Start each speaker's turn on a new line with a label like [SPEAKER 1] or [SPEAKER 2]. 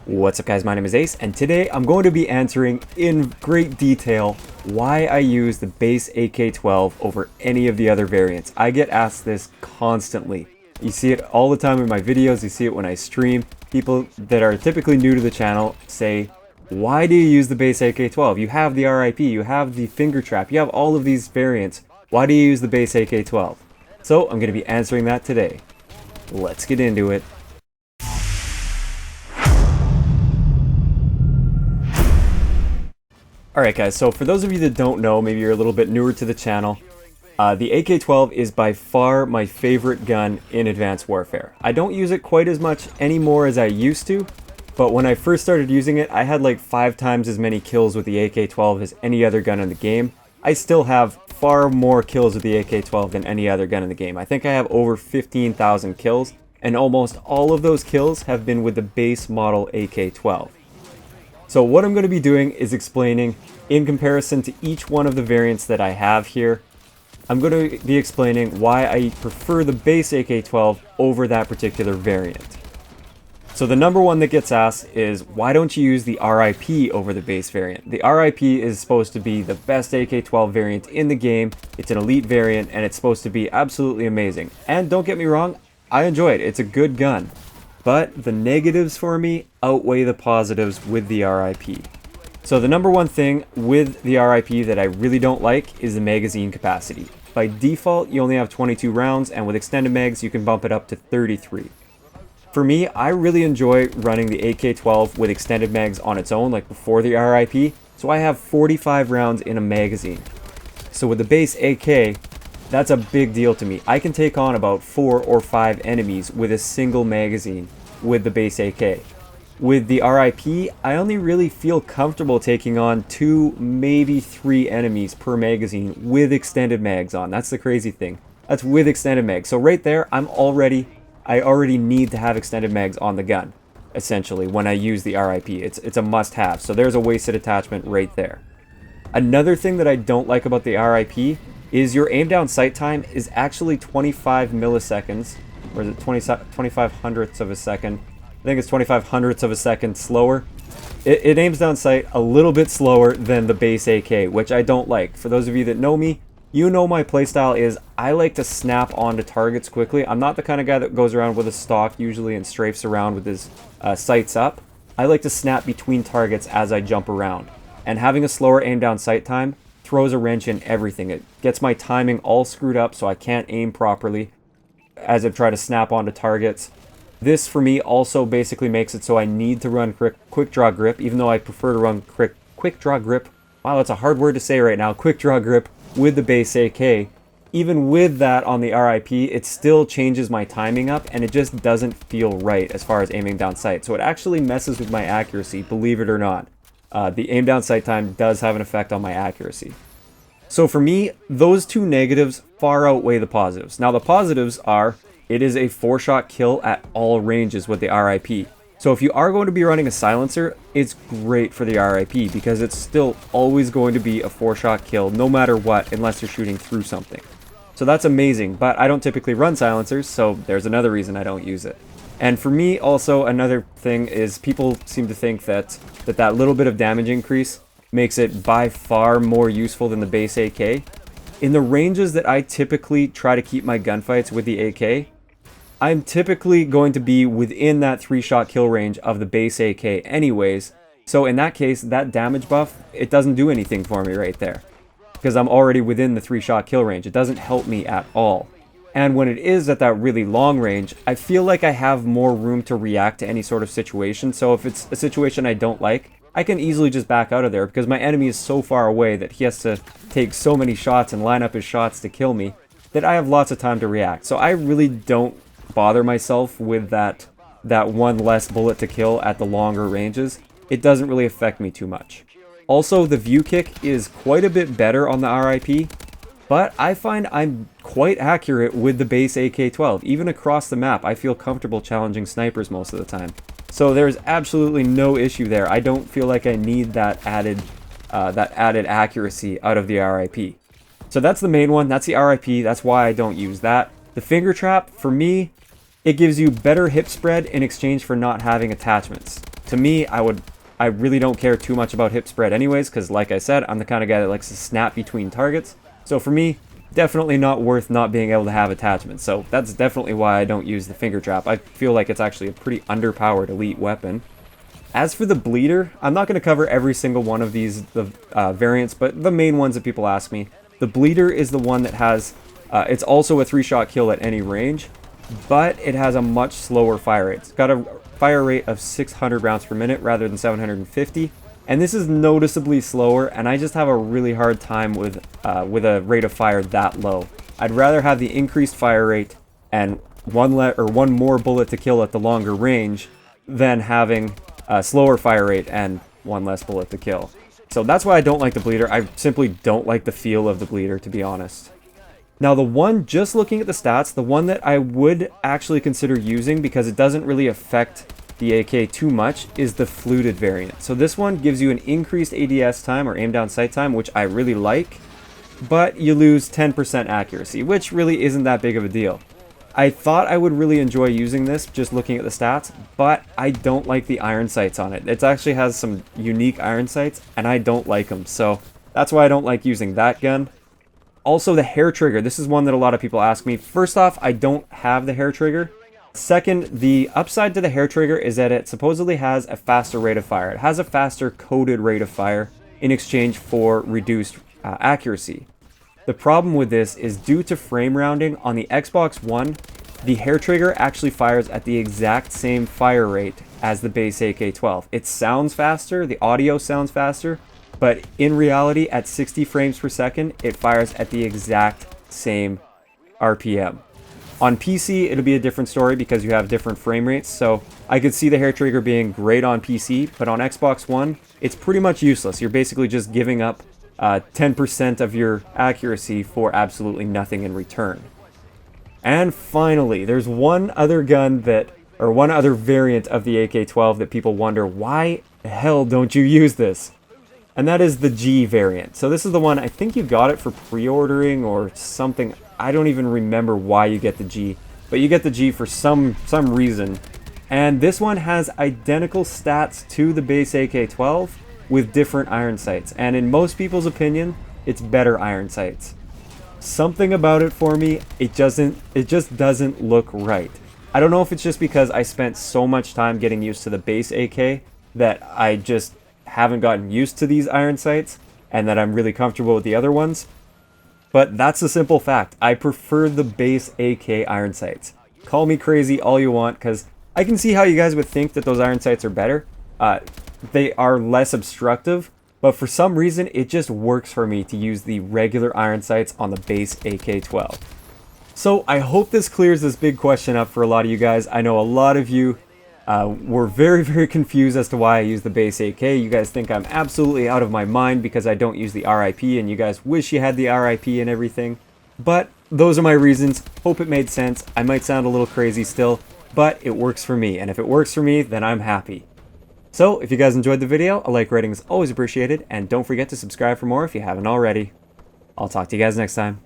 [SPEAKER 1] What's up guys, my name is Ace, and today I'm going to be answering in great detail why I use the base AK-12 over any of the other variants. I get asked this constantly. You see it all the time in my videos, you see it when I stream. People that are typically new to the channel say, why do you use the base AK-12? You have the R.I.P, you have the finger trap, you have all of these variants. Why do you use the base AK-12? So I'm going to be answering that today. Let's get into it. Alright guys, so for those of you that don't know, maybe you're a little bit newer to the channel, the AK-12 is by far my favorite gun in Advanced Warfare. I don't use it quite as much anymore as I used to, but when I first started using it, I had like 5 times as many kills with the AK-12 as any other gun in the game. I still have far more kills with the AK-12 than any other gun in the game. I think I have over 15,000 kills, and almost all of those kills have been with the base model AK-12. So what I'm going to be doing is explaining, in comparison to each one of the variants that I have here, I'm going to be explaining why I prefer the base AK-12 over that particular variant. So the number one that gets asked is, why don't you use the R.I.P over the base variant? The R.I.P is supposed to be the best AK-12 variant in the game. It's an elite variant, and it's supposed to be absolutely amazing. And don't get me wrong, I enjoy it. It's a good gun. But the negatives for me outweigh the positives with the R.I.P. So the number one thing with the R.I.P. that I really don't like is the magazine capacity. By default, you only have 22 rounds, and with extended mags, you can bump it up to 33. For me, I really enjoy running the AK-12 with extended mags on its own, like before the R.I.P., so I have 45 rounds in a magazine. So with the base AK, that's a big deal to me. I can take on about 4 or 5 enemies with a single magazine with the base AK. With the R.I.P., I only really feel comfortable taking on 2, maybe 3 enemies per magazine with extended mags on. That's the crazy thing. That's with extended mags. So right there, I already need to have extended mags on the gun, essentially, when I use the R.I.P. It's a must-have. So there's a wasted attachment right there. Another thing that I don't like about the R.I.P. is your aim down sight time is actually 25 milliseconds, or is it 25 hundredths of a second? I think it's 25 hundredths of a second slower. It aims down sight a little bit slower than the base AK, which I don't like. For those of you that know me, you know my playstyle is I like to snap onto targets quickly. I'm not the kind of guy that goes around with a stock usually and strafes around with his sights up. I like to snap between targets as I jump around. And having a slower aim down sight time throws a wrench in everything. It gets my timing all screwed up so I can't aim properly as I try to snap onto targets. This for me also basically makes it so I need to run quick draw grip, even though I prefer to run quick draw grip. Wow, that's a hard word to say right now. Quick draw grip with the base AK. Even with that on the R.I.P., it still changes my timing up, and it just doesn't feel right as far as aiming down sight. So it actually messes with my accuracy, believe it or not. The aim down sight time does have an effect on my accuracy. So for me, those two negatives far outweigh the positives. Now the positives are, it is a 4-shot kill at all ranges with the R.I.P. So if you are going to be running a silencer, it's great for the R.I.P. because it's still always going to be a 4-shot kill no matter what, unless you're shooting through something. So that's amazing, but I don't typically run silencers, so there's another reason I don't use it. And for me also, another thing is people seem to think that little bit of damage increase makes it by far more useful than the base AK. In the ranges that I typically try to keep my gunfights with the AK, I'm typically going to be within that 3-shot kill range of the base AK anyways. So in that case, that damage buff, it doesn't do anything for me right there, because I'm already within the 3-shot kill range. It doesn't help me at all. And when it is at that really long range, I feel like I have more room to react to any sort of situation. So if it's a situation I don't like, I can easily just back out of there because my enemy is so far away that he has to take so many shots and line up his shots to kill me that I have lots of time to react. So I really don't bother myself with that one less bullet to kill at the longer ranges. It doesn't really affect me too much. Also, the view kick is quite a bit better on the R.I.P., but I find I'm quite accurate with the base AK-12. Even across the map, I feel comfortable challenging snipers most of the time. So there's absolutely no issue there. I don't feel like I need that added accuracy out of the R.I.P. So that's the main one. That's the R.I.P. That's why I don't use that. The finger trap, for me, it gives you better hip spread in exchange for not having attachments. to me, I really don't care too much about hip spread anyways, because like I said, I'm the kind of guy that likes to snap between targets. So for me, definitely not worth not being able to have attachments. So that's definitely why I don't use the finger trap. I feel like it's actually a pretty underpowered elite weapon. As for the bleeder, I'm not going to cover every single one of these variants, but the main ones that people ask me. The bleeder is the one that has, it's also a 3-shot kill at any range, but it has a much slower fire rate. It's got a fire rate of 600 rounds per minute rather than 750, and this is noticeably slower, and I just have a really hard time with a rate of fire that low. I'd rather have the increased fire rate and one more bullet to kill at the longer range than having a slower fire rate and one less bullet to kill. So that's why I don't like the bleeder. I simply don't like the feel of the bleeder, to be honest. Now the one, just looking at the stats, the one that I would actually consider using because it doesn't really affect the AK too much is the Fluted Variant. So this one gives you an increased ADS time, or aim down sight time, which I really like, but you lose 10% accuracy, which really isn't that big of a deal. I thought I would really enjoy using this just looking at the stats, but I don't like the iron sights on it. It actually has some unique iron sights, and I don't like them, so that's why I don't like using that gun. Also, the hair trigger. This is one that a lot of people ask me. First off, I don't have the hair trigger. Second, the upside to the hair trigger is that it supposedly has a faster rate of fire. It has a faster coded rate of fire in exchange for reduced accuracy. The problem with this is due to frame rounding on the Xbox One, the hair trigger actually fires at the exact same fire rate as the base AK-12. It sounds faster, the audio sounds faster, but in reality, at 60 frames per second, it fires at the exact same RPM. On PC, it'll be a different story because you have different frame rates, so I could see the hair trigger being great on PC, but on Xbox One, it's pretty much useless. You're basically just giving up 10% of your accuracy for absolutely nothing in return. And finally, there's one other one other variant of the AK-12 that people wonder, why the hell don't you use this? And that is the G variant. So this is the one, I think you got it for pre-ordering or something. I don't even remember why you get the G, but you get the G for some reason. And this one has identical stats to the base AK-12 with different iron sights. And in most people's opinion, it's better iron sights. Something about it for me, it just doesn't look right. I don't know if it's just because I spent so much time getting used to the base AK that I just haven't gotten used to these iron sights and that I'm really comfortable with the other ones. But that's a simple fact. I prefer the base AK iron sights. Call me crazy all you want, because I can see how you guys would think that those iron sights are better. They are less obstructive, but for some reason it just works for me to use the regular iron sights on the base AK-12. So I hope this clears this big question up for a lot of you guys. I know a lot of you were very confused as to why I use the base AK. You guys think I'm absolutely out of my mind because I don't use the R.I.P, and you guys wish you had the R.I.P and everything. But those are my reasons. Hope it made sense. I might sound a little crazy still, but it works for me. And if it works for me, then I'm happy. So if you guys enjoyed the video, a like rating is always appreciated. And don't forget to subscribe for more if you haven't already. I'll talk to you guys next time.